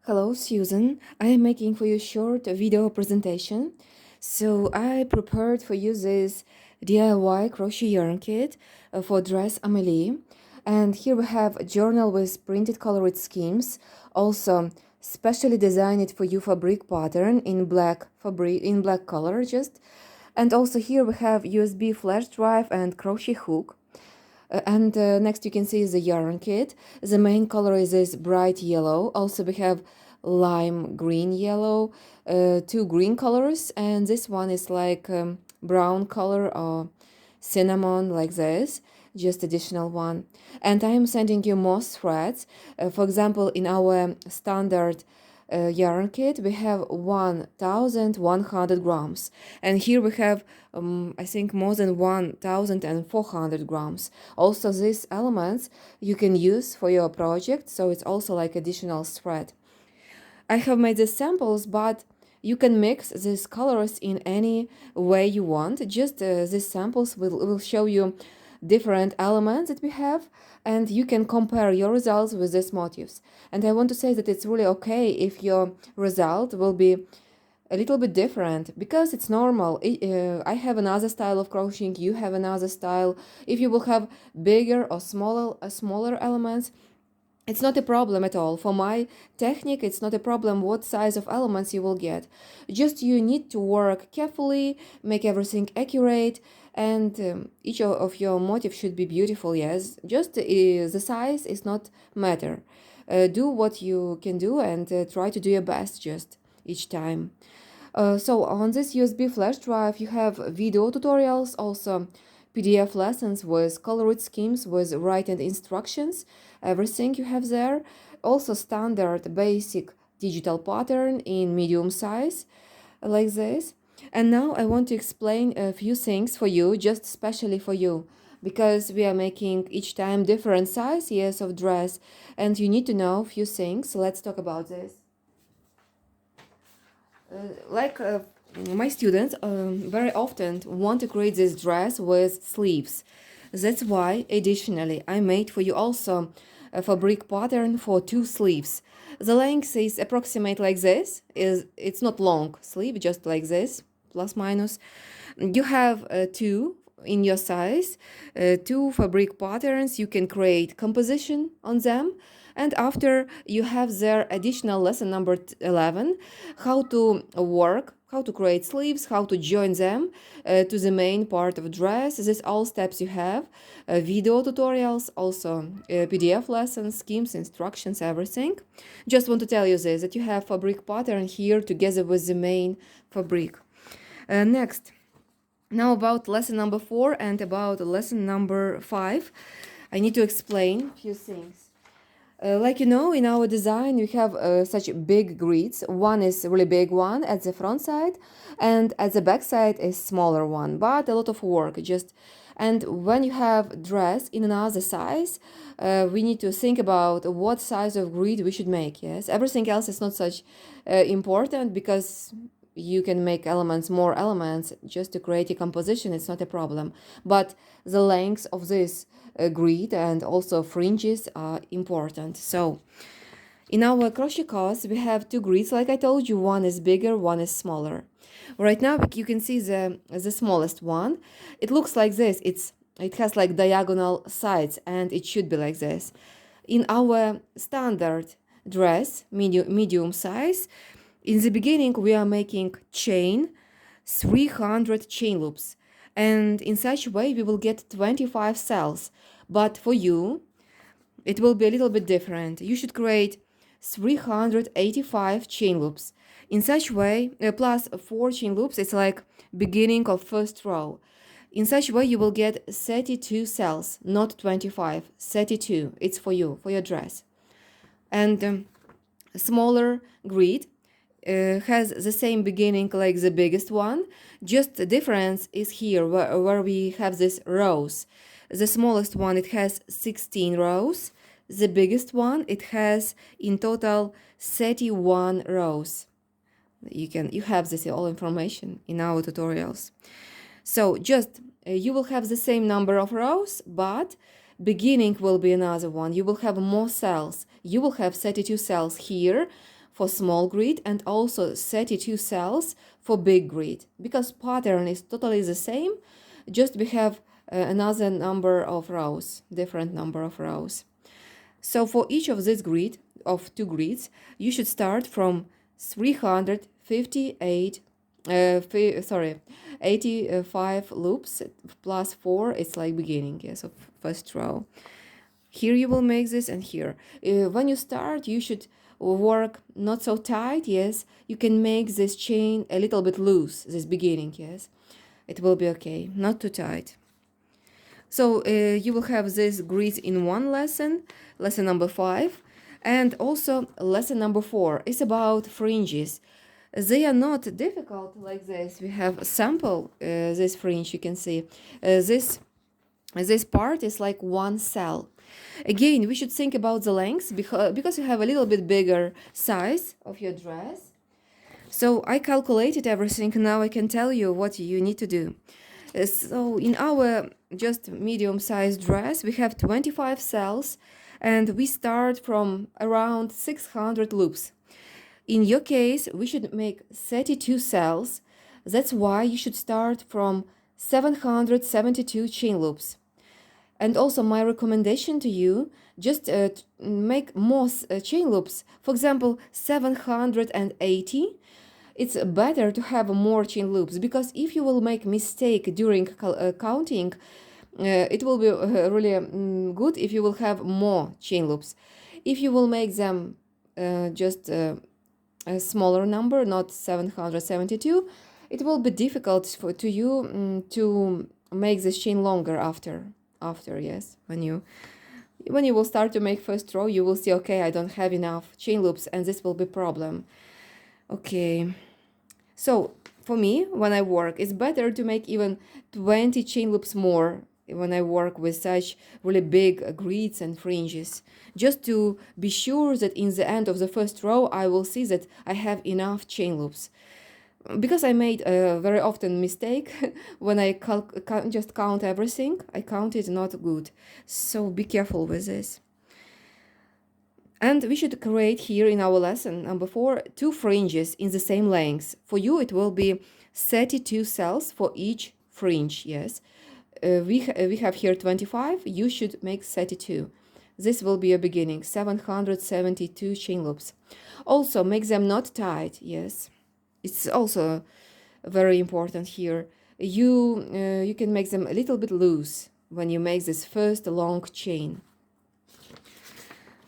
Hello, Susan. I am making for you a short video presentation. So I prepared for you this DIY crochet yarn kit for dress Ameli. And here we have a journal with printed colored schemes. Also, specially designed for you fabric pattern in black fabric in black color just. And also here we have USB flash drive and crochet hook. And next you can see the yarn kit. The main color is this bright yellow. Also we have lime green yellow, two green colors, and this one is like brown color or cinnamon like this, just additional one. And I am sending you moss threads. For example, in our standard yarn kit we have 1100 grams, and here we have I think more than 1400 grams. Also these elements you can use for your project, so it's also like additional thread. I have made the samples, but you can mix these colors in any way you want. Just these samples will show you different elements that we have, and you can compare your results with these motifs. And I want to say that it's really okay if your result will be a little bit different, because it's normal. I have another style of crocheting, you have another style. If you will have bigger or smaller elements, it's not a problem at all. For my technique, it's not a problem what size of elements you will get. Just you need to work carefully, make everything accurate, and each of your motifs should be beautiful, yes. Just the size is not matter. Do what you can do and try to do your best just each time. So on this USB flash drive you have video tutorials, also PDF lessons with colored schemes with written instructions, everything you have there. Also standard basic digital pattern in medium size like this. And now I want to explain a few things for you, just especially for you, because we are making each time different size, yes, of dress, and you need to know a few things. So let's talk about this. My students very often want to create this dress with sleeves. That's why additionally I made for you also a fabric pattern for 2 sleeves. The length is approximate like this. It's not long sleeve, just like this, plus minus. You have 2 in your size, 2 fabric patterns. You can create composition on them. And after you have their additional lesson number 11, how to work, how to create sleeves, how to join them to the main part of dress. This all steps you have, video tutorials, also PDF lessons, schemes, instructions, everything. Just want to tell you this, that you have fabric pattern here together with the main fabric. Next, now about lesson number 4 and about lesson number 5, I need to explain a few things. Like you know, in our design we have such big grids. One is a really big one at the front side, and at the back side is smaller one, but a lot of work just. And when you have dress in another size, we need to think about what size of grid we should make. Yes, everything else is not such important, because you can make more elements just to create a composition. It's not a problem, but the length of this grid and also fringes are important. So in our crochet course we have 2 grids, like I told you. One is bigger, one is smaller. Right now you can see the smallest one. It looks like this. It has like diagonal sides, and it should be like this. In our standard dress, medium size, in the beginning we are making 300 chain loops, and in such a way we will get 25 cells. But for you it will be a little bit different. You should create 385 chain loops. In such way, plus 4 chain loops, it's like beginning of first row. In such way you will get 32 cells, not 25, 32. It's for you, for your dress. And smaller grid has the same beginning like the biggest one. Just the difference is here where we have this rows. The smallest one, it has 16 rows. The biggest one, it has in total 31 rows. You have this all information in our tutorials. So just you will have the same number of rows, but beginning will be another one. You will have more cells. You will have 32 cells here for small grid and also 32 cells for big grid, because pattern is totally the same, just we have another number of rows, different number of rows. So for each of this grid, of two grids, you should start from 358 85 loops plus 4. It's like beginning, yes, of first row. Here you will make this, and here when you start you should work not so tight, yes. You can make this chain a little bit loose, this beginning, yes. It will be okay, not too tight. So you will have this grid in one lesson, lesson number 5, and also lesson number 4 is about fringes. They are not difficult like this. We have a sample, this fringe, you can see. This part is like one cell. Again, we should think about the length because you have a little bit bigger size of your dress. So I calculated everything. Now I can tell you what you need to do. So in our just medium-sized dress, we have 25 cells, and we start from around 600 loops. In your case, we should make 32 cells. That's why you should start from 772 chain loops. And also my recommendation to you, just make more chain loops. For example, 780. It's better to have more chain loops, because if you will make mistake during counting, it will be really good if you will have more chain loops. If you will make them just a smaller number, not 772, it will be difficult to you to make this chain longer after, yes. When you will start to make first row, you will see, okay, I don't have enough chain loops, and this will be problem. Okay, so for me, when I work, it's better to make even 20 chain loops more when I work with such really big grids and fringes, just to be sure that in the end of the first row, I will see that I have enough chain loops. Because I made a very often mistake when I just count everything, I counted not good. So be careful with this. And we should create here in our lesson number 4 2 fringes in the same length. For you, it will be 32 cells for each fringe, yes. We have here 25, you should make 32. This will be a beginning, 772 chain loops. Also, make them not tight, yes. It's also very important here. You can make them a little bit loose when you make this first long chain.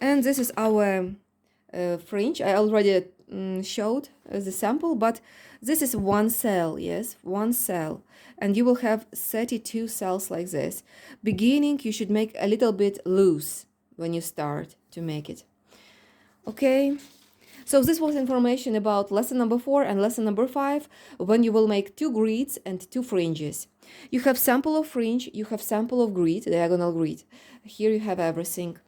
And this is our fringe. I already showed the sample, but this is one cell, yes, one cell. And you will have 32 cells like this. Beginning, you should make a little bit loose when you start to make it. Okay, so this was information about lesson number 4 and lesson number 5, when you will make 2 grids and 2 fringes. You have sample of fringe, you have sample of grid, diagonal grid. Here you have everything.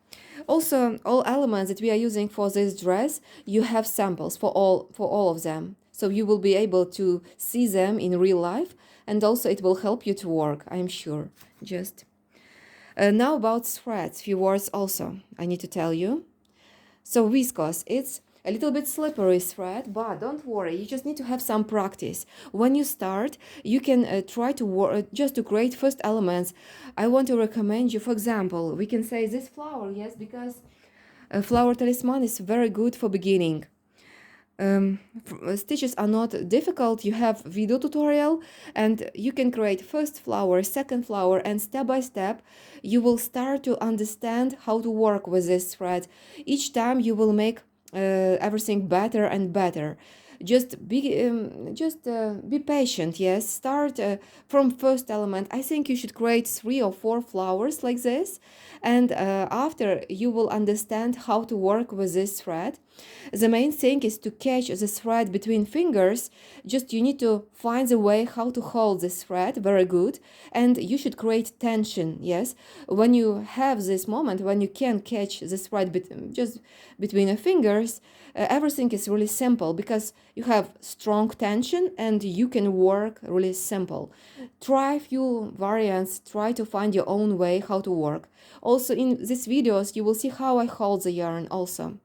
Also, all elements that we are using for this dress, you have samples for all of them. So you will be able to see them in real life, and also it will help you to work, I'm sure. Just now about threads, few words also I need to tell you. So viscose, it's a little bit slippery thread, but don't worry, you just need to have some practice. When you start, you can try to work just to create first elements. I want to recommend you, for example, we can say this flower, yes, because a flower talisman is very good for beginning. Stitches are not difficult. You have video tutorial, and you can create first flower, second flower, and step by step you will start to understand how to work with this thread. Each time you will make everything better and better. Just be patient, yes. Start from first element. I think you should create 3 or 4 flowers like this, and after you will understand how to work with this thread. The main thing is to catch the thread between fingers. Just you need to find the way how to hold this thread very good, and you should create tension, yes. When you have this moment when you can catch the thread just between your fingers, everything is really simple because you have strong tension and you can work really simple. Try a few variants, try to find your own way how to work. Also in these videos you will see how I hold the yarn also.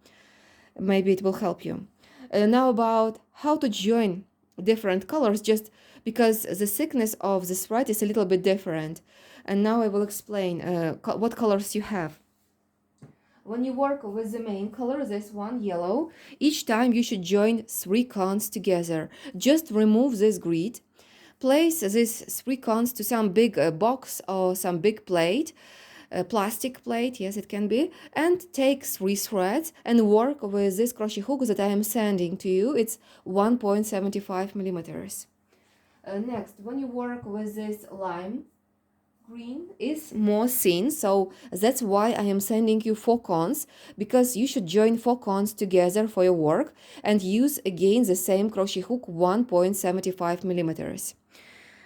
Maybe it will help you. Now about how to join different colors, just because the thickness of the thread is a little bit different. And now I will explain what colors you have. When you work with the main color, this one, yellow, each time you should join 3 cones together. Just remove this grid. Place these 3 cones to some big box or some big plate, a plastic plate, yes, it can be, and take 3 threads and work with this crochet hook that I am sending to you. It's 1.75 millimeters. Next, when you work with this lime green is more thin, so that's why I am sending you 4 cones, because you should join 4 cones together for your work and use again the same crochet hook, 1.75 millimeters.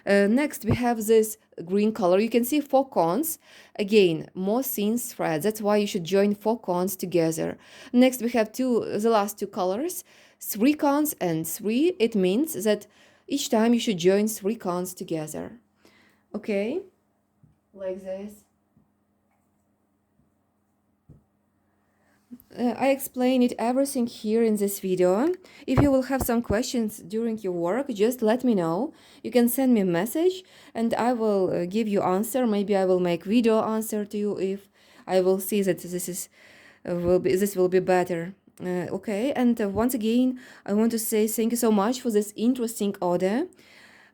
Next, we have this green color. You can see 4 cones. Again, more thin threads. That's why you should join 4 cones together. Next, we have the last 2 colors, 3 cones and 3. It means that each time you should join 3 cones together. Okay, like this. I explain it everything here in this video. If you will have some questions during your work, just let me know. You can send me a message and I will give you answer. Maybe I will make video answer to you if I will see that this will be better. Okay, and once again, I want to say thank you so much for this interesting order.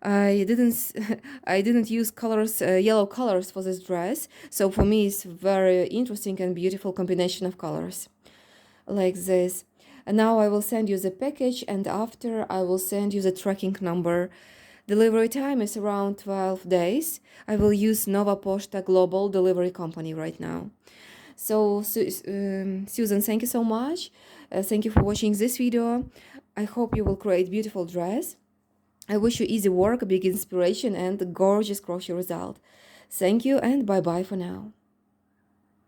I didn't use colors, yellow colors for this dress, so for me it's very interesting and beautiful combination of colors. Like this. And now I will send you the package, and after I will send you the tracking number. Delivery time is around 12 days. I will use Nova Posta Global Delivery Company right now. So Susan, thank you so much. Thank you for watching this video. I hope you will create beautiful dress. I wish you easy work, big inspiration, and a gorgeous crochet result. Thank you, and bye-bye for now.